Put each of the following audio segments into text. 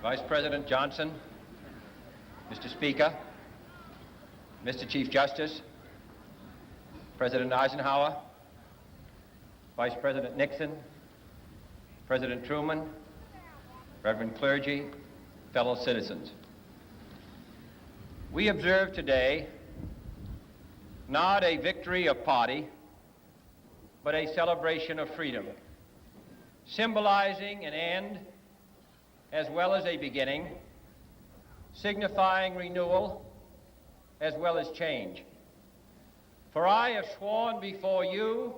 Vice President Johnson, Mr. Speaker, Mr. Chief Justice, President Eisenhower, Vice President Nixon, President Truman, Reverend clergy, fellow citizens. We observe today not a victory of party, but a celebration of freedom, symbolizing an end as well as a beginning, signifying renewal as well as change. For I have sworn before you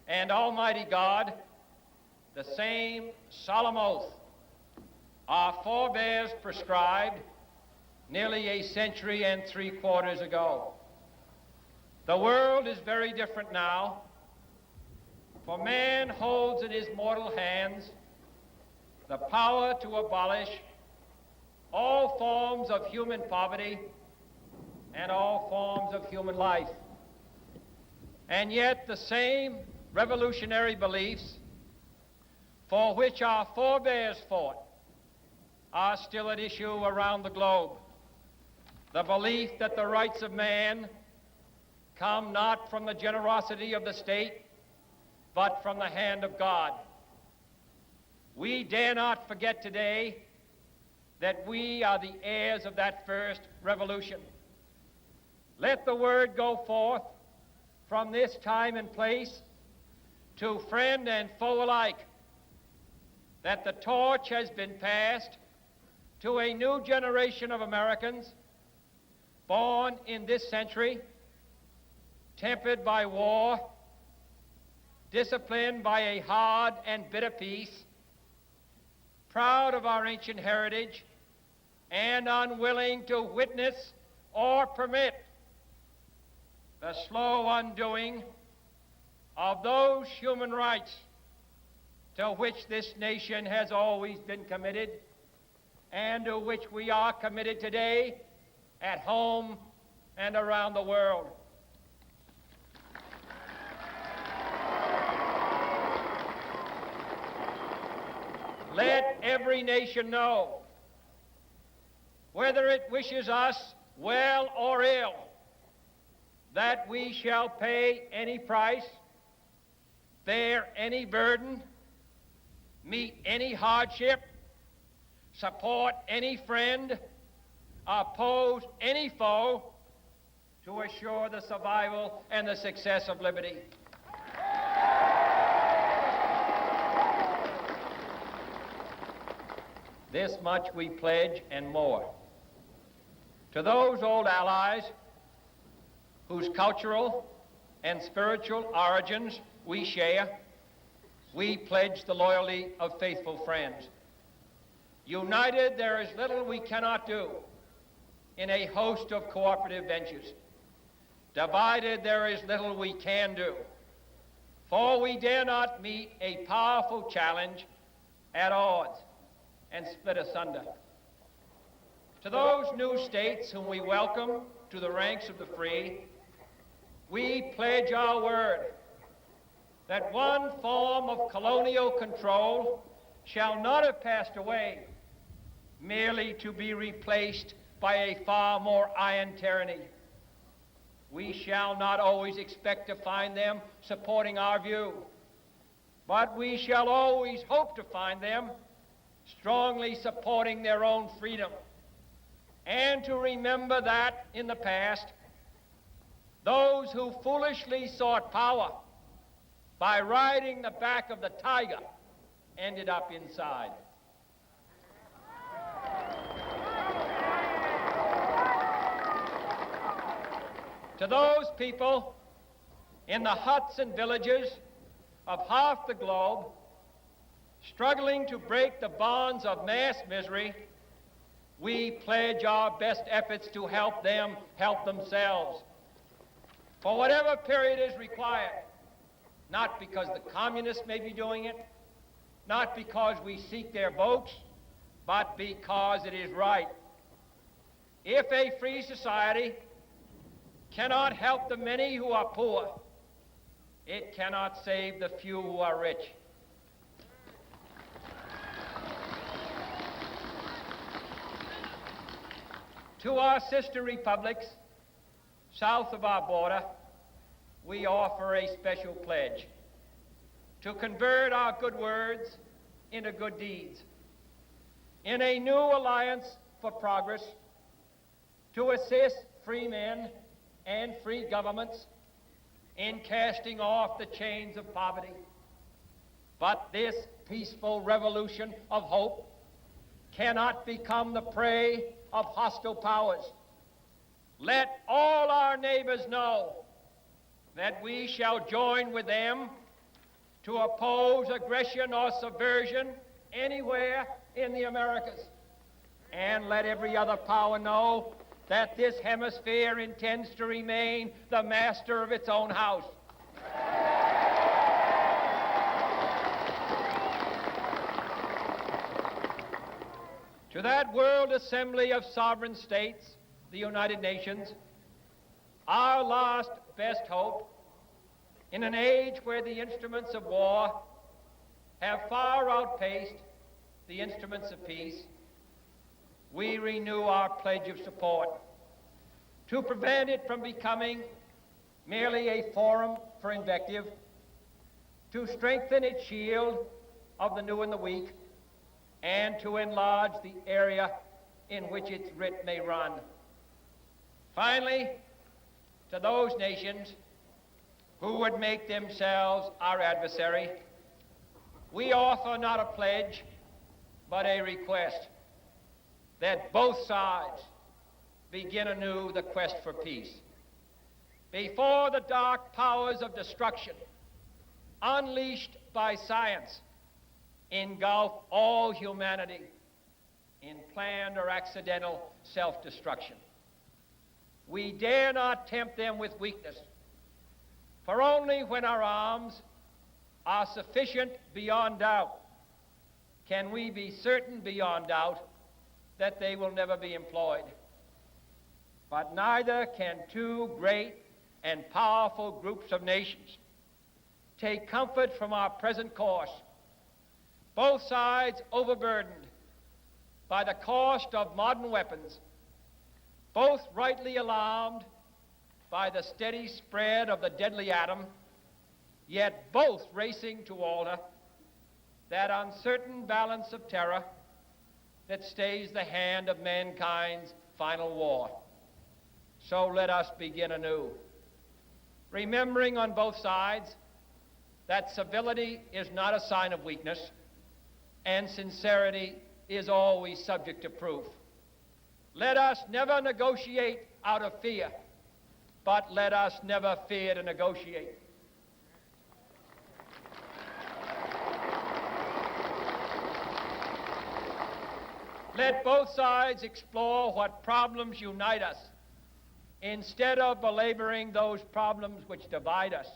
and Almighty God the same solemn oath our forebears prescribed nearly a century and 3/4 ago. The world is very different now, for man holds in his mortal hands the power to abolish all forms of human poverty and all forms of human life. And yet the same revolutionary beliefs for which our forebears fought are still at issue around the globe. The belief that the rights of man come not from the generosity of the state, but from the hand of God. We dare not forget today that we are the heirs of that first revolution. Let the word go forth from this time and place to friend and foe alike that the torch has been passed to a new generation of Americans born in this century, tempered by war, disciplined by a hard and bitter peace, proud of our ancient heritage, and unwilling to witness or permit the slow undoing of those human rights to which this nation has always been committed and to which we are committed today at home and around the world. Let every nation know, whether it wishes us well or ill, that we shall pay any price, bear any burden, meet any hardship, support any friend, oppose any foe to assure the survival and the success of liberty. This much we pledge and more. To those old allies whose cultural and spiritual origins we share, we pledge the loyalty of faithful friends. United, there is little we cannot do in a host of cooperative ventures. Divided, there is little we can do, for we dare not meet a powerful challenge at odds and split asunder. To those new states whom we welcome to the ranks of the free, we pledge our word that one form of colonial control shall not have passed away, merely to be replaced by a far more iron tyranny. We shall not always expect to find them supporting our view, but we shall always hope to find them strongly supporting their own freedom, and to remember that in the past, those who foolishly sought power by riding the back of the tiger ended up inside. To those people in the huts and villages of half the globe struggling to break the bonds of mass misery, we pledge our best efforts to help them help themselves for whatever period is required, not because the communists may be doing it, not because we seek their votes, but because it is right. If a free society cannot help the many who are poor, it cannot save the few who are rich. To our sister republics south of our border, we offer a special pledge to convert our good words into good deeds. In a new alliance for progress, to assist free men and free governments in casting off the chains of poverty. But this peaceful revolution of hope cannot become the prey of hostile powers. Let all our neighbors know that we shall join with them to oppose aggression or subversion anywhere in the Americas. And let every other power know that this hemisphere intends to remain the master of its own house. To that World Assembly of Sovereign States, the United Nations, our last best hope, in an age where the instruments of war have far outpaced the instruments of peace, we renew our pledge of support to prevent it from becoming merely a forum for invective, to strengthen its shield of the new and the weak, and to enlarge the area in which its writ may run. Finally, to those nations who would make themselves our adversary, we offer not a pledge, but a request that both sides begin anew the quest for peace. Before the dark powers of destruction, unleashed by science, engulf all humanity in planned or accidental self-destruction, we dare not tempt them with weakness, for only when our arms are sufficient beyond doubt can we be certain beyond doubt that they will never be employed. But neither can two great and powerful groups of nations take comfort from our present course, both sides overburdened by the cost of modern weapons, both rightly alarmed by the steady spread of the deadly atom, yet both racing to alter that uncertain balance of terror that stays the hand of mankind's final war. So let us begin anew, remembering on both sides that civility is not a sign of weakness, and sincerity is always subject to proof. Let us never negotiate out of fear, but let us never fear to negotiate. Let both sides explore what problems unite us, instead of belaboring those problems which divide us.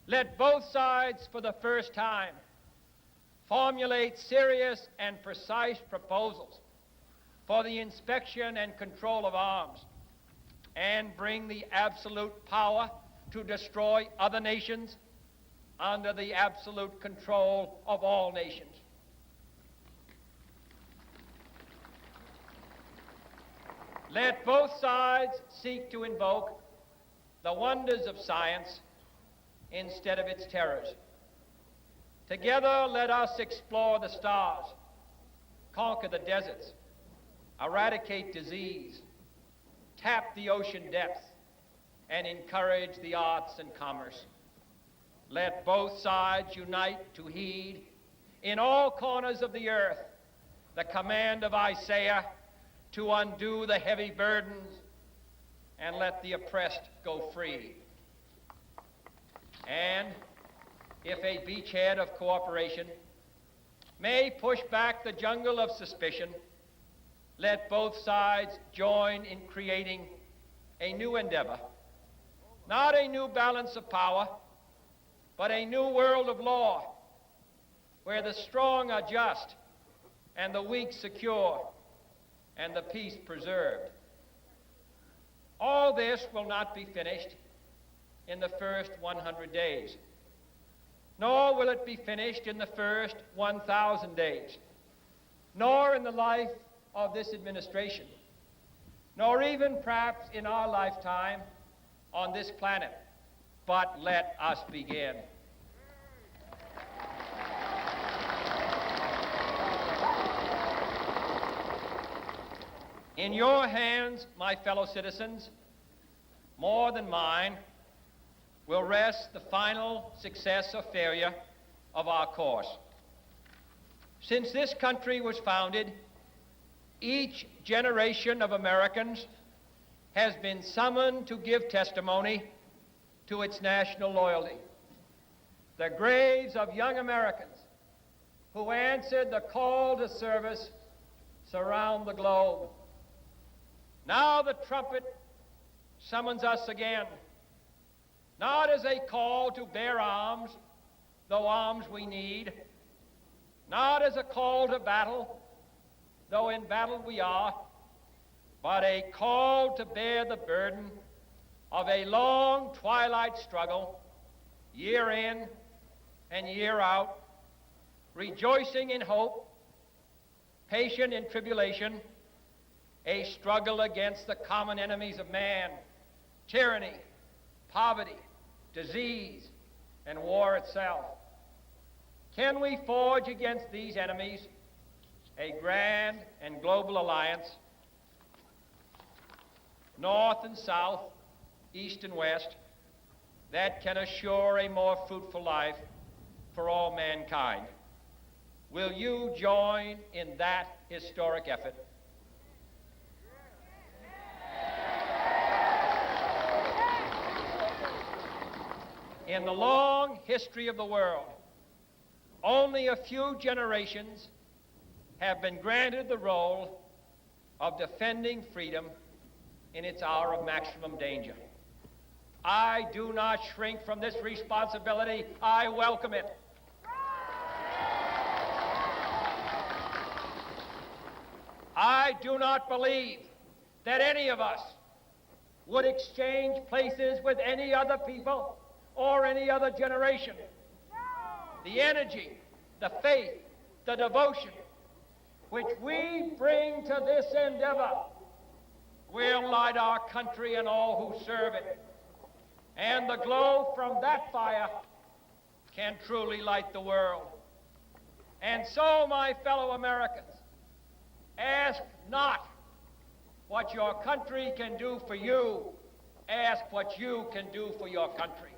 Let both sides, for the first time, formulate serious and precise proposals for the inspection and control of arms, and bring the absolute power to destroy other nations under the absolute control of all nations. Let both sides seek to invoke the wonders of science instead of its terrors. Together, let us explore the stars, conquer the deserts, eradicate disease, tap the ocean depths, and encourage the arts and commerce. Let both sides unite to heed in all corners of the earth the command of Isaiah to undo the heavy burdens and let the oppressed go free. And if a beachhead of cooperation may push back the jungle of suspicion, let both sides join in creating a new endeavor, not a new balance of power, but a new world of law, where the strong are just and the weak secure and the peace preserved. All this will not be finished in the first 100 days, nor will it be finished in the first 1,000 days, nor in the life of this administration, nor even perhaps in our lifetime on this planet. But let us begin. In your hands, my fellow citizens, more than mine, will rest the final success or failure of our course. Since this country was founded, each generation of Americans has been summoned to give testimony to its national loyalty. The graves of young Americans who answered the call to service surround the globe. Now the trumpet summons us again, not as a call to bear arms, though arms we need, not as a call to battle, though in battle we are, but a call to bear the burden of a long twilight struggle, year in and year out, rejoicing in hope, patient in tribulation, a struggle against the common enemies of man, tyranny, poverty, disease, and war itself. Can we forge against these enemies a grand and global alliance, north and south, east and west, that can assure a more fruitful life for all mankind? Will you join in that historic effort? In the long history of the world, only a few generations have been granted the role of defending freedom in its hour of maximum danger. I do not shrink from this responsibility. I welcome it. I do not believe that any of us would exchange places with any other people or any other generation. The energy, the faith, the devotion which we bring to this endeavor will light our country and all who serve it. And the glow from that fire can truly light the world. And so, my fellow Americans, ask not what your country can do for you, ask what you can do for your country.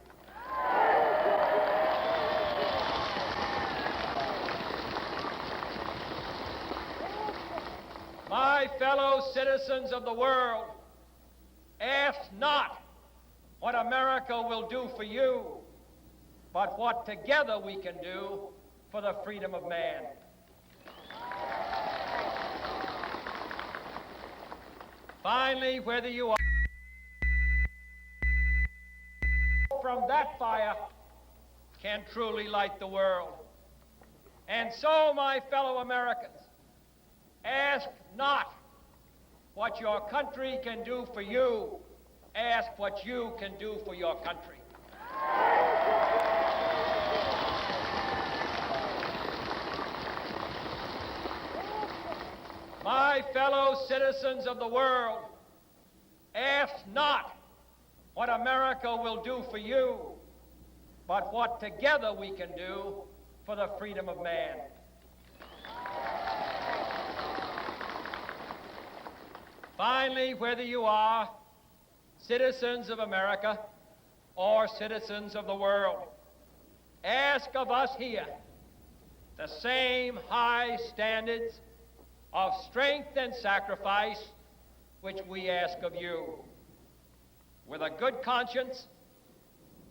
My fellow citizens of the world, ask not what America will do for you, but what together we can do for the freedom of man. Finally, whether you are from that fire can truly light the world. And so, my fellow Americans, ask not what your country can do for you, ask what you can do for your country. My fellow citizens of the world, ask not what America will do for you, but what together we can do for the freedom of man. Finally, whether you are citizens of America or citizens of the world, ask of us here the same high standards of strength and sacrifice which we ask of you. With a good conscience,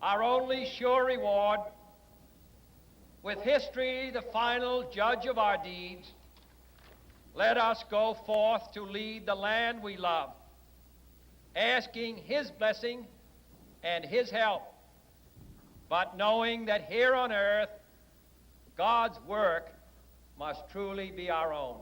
our only sure reward, with history the final judge of our deeds, let us go forth to lead the land we love, asking His blessing and His help, but knowing that here on earth, God's work must truly be our own.